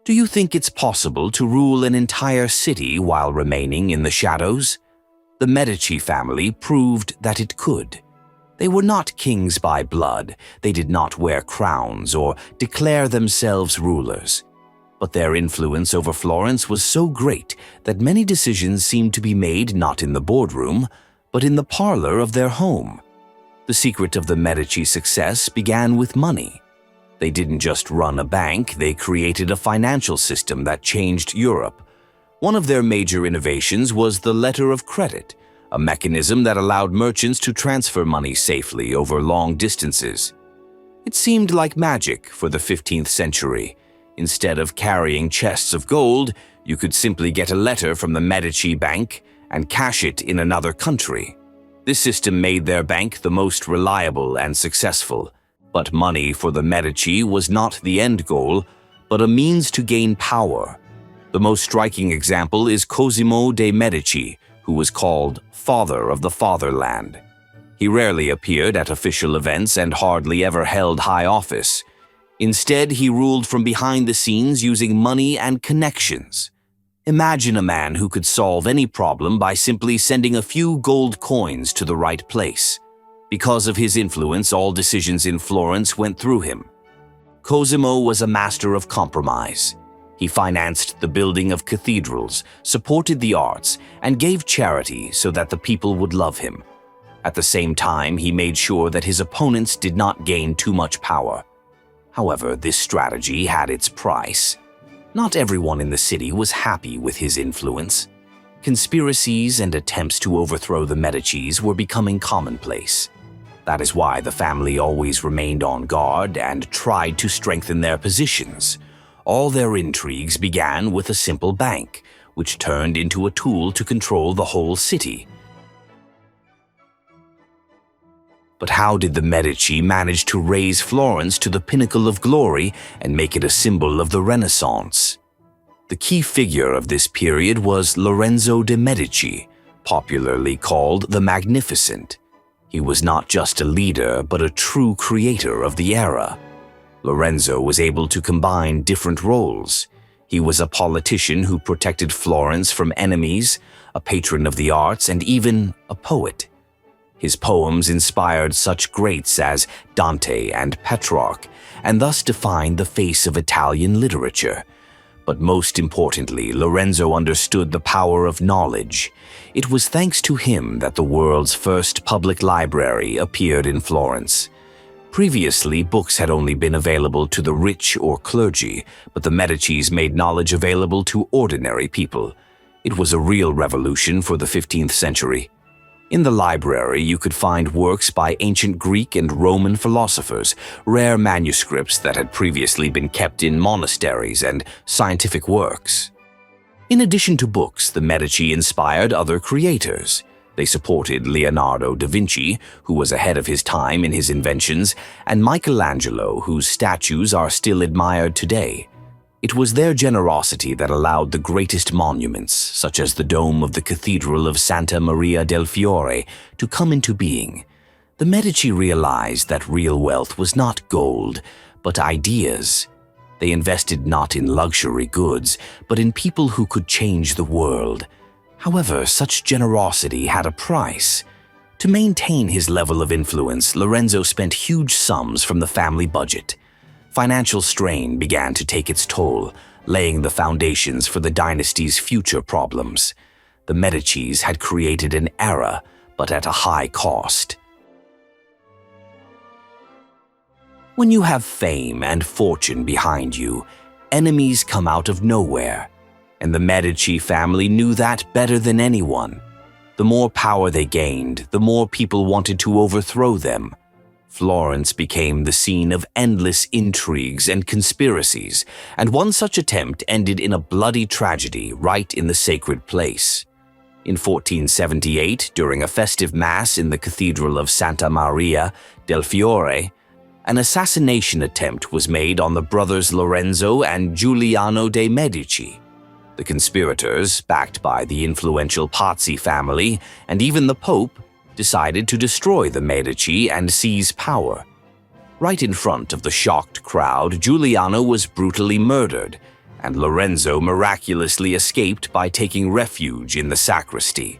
Do you think it's possible to rule an entire city while remaining in the shadows? The Medici family proved that it could. They were not kings by blood, they did not wear crowns or declare themselves rulers. But their influence over Florence was so great that many decisions seemed to be made not in the boardroom, but in the parlor of their home. The secret of the Medici success began with money. They didn't just run a bank, they created a financial system that changed Europe. One of their major innovations was the letter of credit, a mechanism that allowed merchants to transfer money safely over long distances. It seemed like magic for the 15th century. Instead of carrying chests of gold, you could simply get a letter from the Medici bank and cash it in another country. This system made their bank the most reliable and successful. But money for the Medici was not the end goal, but a means to gain power. The most striking example is Cosimo de' Medici, who was called Father of the Fatherland. He rarely appeared at official events and hardly ever held high office. Instead, he ruled from behind the scenes using money and connections. Imagine a man who could solve any problem by simply sending a few gold coins to the right place. Because of his influence, all decisions in Florence went through him. Cosimo was a master of compromise. He financed the building of cathedrals, supported the arts, and gave charity so that the people would love him. At the same time, he made sure that his opponents did not gain too much power. However, this strategy had its price. Not everyone in the city was happy with his influence. Conspiracies and attempts to overthrow the Medicis were becoming commonplace. That is why the family always remained on guard and tried to strengthen their positions. All their intrigues began with a simple bank, which turned into a tool to control the whole city. But how did the Medici manage to raise Florence to the pinnacle of glory and make it a symbol of the Renaissance? The key figure of this period was Lorenzo de' Medici, popularly called the Magnificent. He was not just a leader, but a true creator of the era. Lorenzo was able to combine different roles. He was a politician who protected Florence from enemies, a patron of the arts, and even a poet. His poems inspired such greats as Dante and Petrarch, and thus defined the face of Italian literature. But most importantly, Lorenzo understood the power of knowledge. It was thanks to him that the world's first public library appeared in Florence. Previously, books had only been available to the rich or clergy, but the Medicis made knowledge available to ordinary people. It was a real revolution for the 15th century. In the library, you could find works by ancient Greek and Roman philosophers, rare manuscripts that had previously been kept in monasteries, and scientific works. In addition to books, the Medici inspired other creators. They supported Leonardo da Vinci, who was ahead of his time in his inventions, and Michelangelo, whose statues are still admired today. It was their generosity that allowed the greatest monuments, such as the dome of the Cathedral of Santa Maria del Fiore, to come into being. The Medici realized that real wealth was not gold, but ideas. They invested not in luxury goods, but in people who could change the world. However, such generosity had a price. To maintain his level of influence, Lorenzo spent huge sums from the family budget. Financial strain began to take its toll, laying the foundations for the dynasty's future problems. The Medicis had created an era, but at a high cost. When you have fame and fortune behind you, enemies come out of nowhere, and the Medici family knew that better than anyone. The more power they gained, the more people wanted to overthrow them. Florence became the scene of endless intrigues and conspiracies, and one such attempt ended in a bloody tragedy right in the sacred place. In 1478, during a festive mass in the Cathedral of Santa Maria del Fiore, an assassination attempt was made on the brothers Lorenzo and Giuliano de' Medici. The conspirators, backed by the influential Pazzi family and even the Pope, decided to destroy the Medici and seize power. Right in front of the shocked crowd, Giuliano was brutally murdered, and Lorenzo miraculously escaped by taking refuge in the sacristy.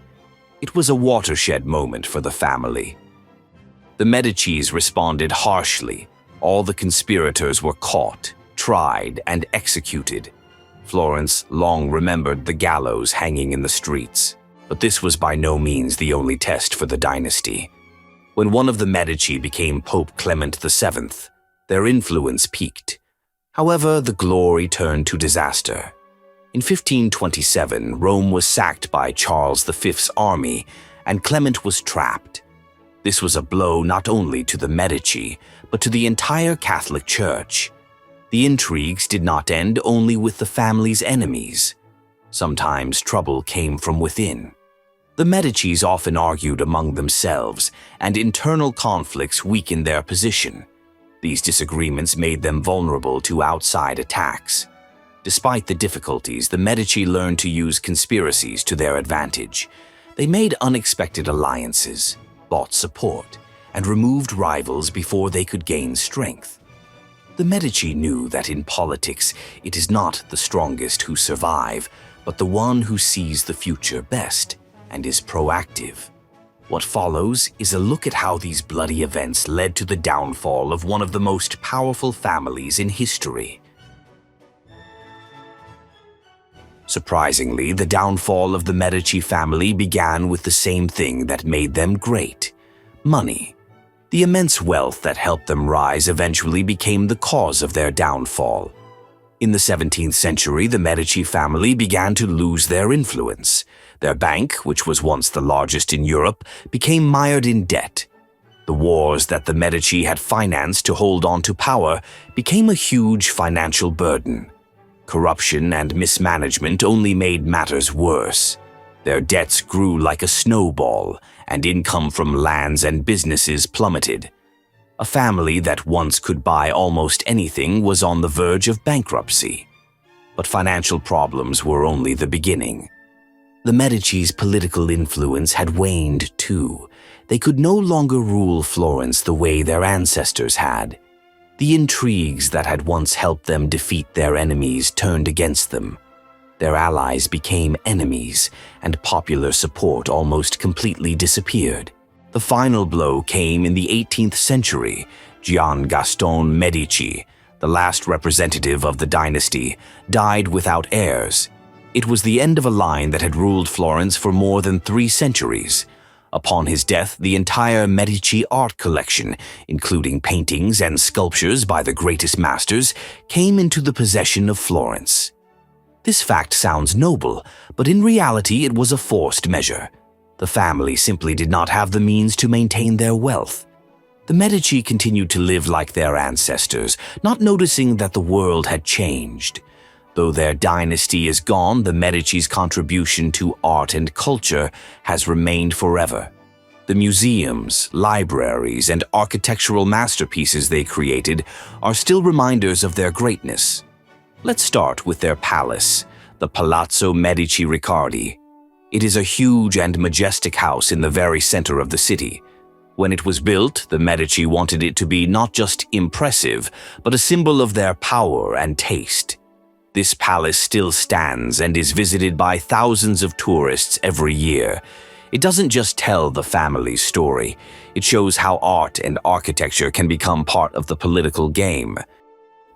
It was a watershed moment for the family. The Medicis responded harshly. All the conspirators were caught, tried, and executed. Florence long remembered the gallows hanging in the streets. But this was by no means the only test for the dynasty. When one of the Medici became Pope Clement VII, their influence peaked. However, the glory turned to disaster. In 1527, Rome was sacked by Charles V's army, and Clement was trapped. This was a blow not only to the Medici, but to the entire Catholic Church. The intrigues did not end only with the family's enemies. Sometimes trouble came from within. The Medicis often argued among themselves, and internal conflicts weakened their position. These disagreements made them vulnerable to outside attacks. Despite the difficulties, the Medici learned to use conspiracies to their advantage. They made unexpected alliances, bought support, and removed rivals before they could gain strength. The Medici knew that in politics, it is not the strongest who survive, but the one who sees the future best and is proactive. What follows is a look at how these bloody events led to the downfall of one of the most powerful families in history. Surprisingly, the downfall of the Medici family began with the same thing that made them great: money. The immense wealth that helped them rise eventually became the cause of their downfall. In the 17th century, the Medici family began to lose their influence. Their bank, which was once the largest in Europe, became mired in debt. The wars that the Medici had financed to hold on to power became a huge financial burden. Corruption and mismanagement only made matters worse. Their debts grew like a snowball, and income from lands and businesses plummeted. A family that once could buy almost anything was on the verge of bankruptcy. But financial problems were only the beginning. The Medici's political influence had waned too. They could no longer rule Florence the way their ancestors had. The intrigues that had once helped them defeat their enemies turned against them. Their allies became enemies, and popular support almost completely disappeared. The final blow came in the 18th century. Gian Gaston Medici, the last representative of the dynasty, died without heirs. It was the end of a line that had ruled Florence for more than 3 centuries. Upon his death, the entire Medici art collection, including paintings and sculptures by the greatest masters, came into the possession of Florence. This fact sounds noble, but in reality it was a forced measure. The family simply did not have the means to maintain their wealth. The Medici continued to live like their ancestors, not noticing that the world had changed. Though their dynasty is gone, the Medici's contribution to art and culture has remained forever. The museums, libraries, and architectural masterpieces they created are still reminders of their greatness. Let's start with their palace, the Palazzo Medici Riccardi. It is a huge and majestic house in the very center of the city. When it was built, the Medici wanted it to be not just impressive, but a symbol of their power and taste. This palace still stands and is visited by thousands of tourists every year. It doesn't just tell the family's story. It shows how art and architecture can become part of the political game.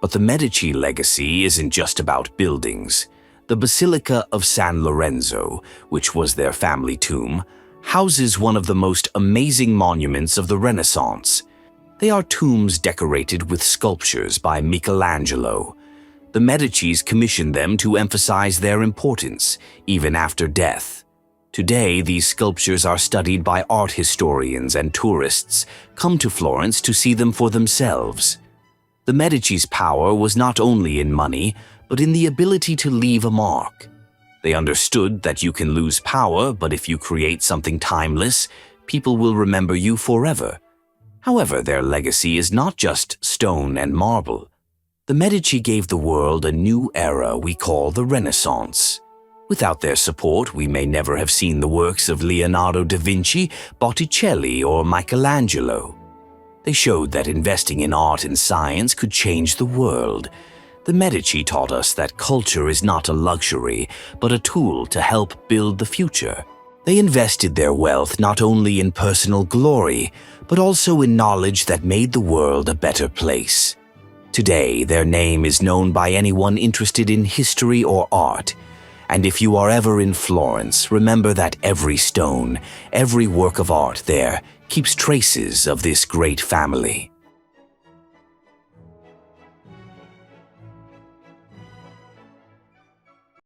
But the Medici legacy isn't just about buildings. The Basilica of San Lorenzo, which was their family tomb, houses one of the most amazing monuments of the Renaissance. They are tombs decorated with sculptures by Michelangelo. The Medicis commissioned them to emphasize their importance, even after death. Today, these sculptures are studied by art historians, and tourists come to Florence to see them for themselves. The Medici's power was not only in money, but in the ability to leave a mark. They understood that you can lose power, but if you create something timeless, people will remember you forever. However, their legacy is not just stone and marble. The Medici gave the world a new era we call the Renaissance. Without their support, we may never have seen the works of Leonardo da Vinci, Botticelli, or Michelangelo. They showed that investing in art and science could change the world. The Medici taught us that culture is not a luxury, but a tool to help build the future. They invested their wealth not only in personal glory, but also in knowledge that made the world a better place. Today, their name is known by anyone interested in history or art. And if you are ever in Florence, remember that every stone, every work of art there keeps traces of this great family.